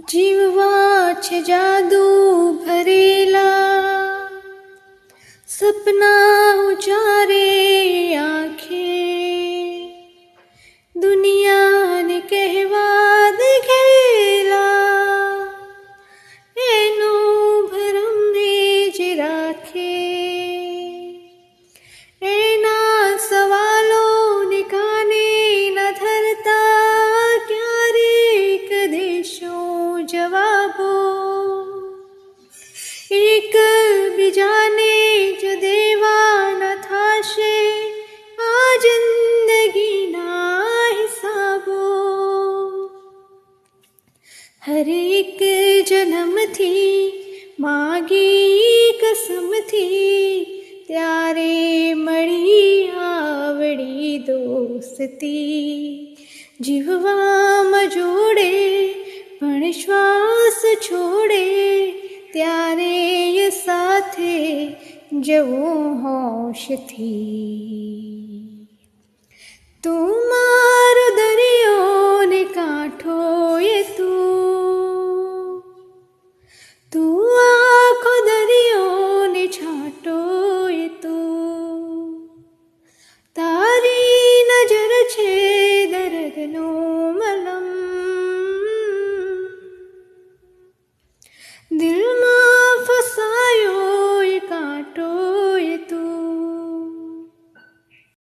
જીવવા છે જાદુ ભરેલા, સપના ઉચારે આંખે, દુનિયાને કહેવા દે ઘેલા, એનું ભરમને જ રાખે, એના સવાલોને કાને ન ધરતા ક્યારેક દેશો જવાબો, એક બીજાને જ દેવાના થાશે આ જિંદગીના હિસાબો. હર એક જન્મથી માગી કસમથી, ત્યારે મળી આવડી દોસ્તી. જીવવામાં જોડે પણ શ્વાસ છોડે, ત્યારે સાથે જવું હોશથી.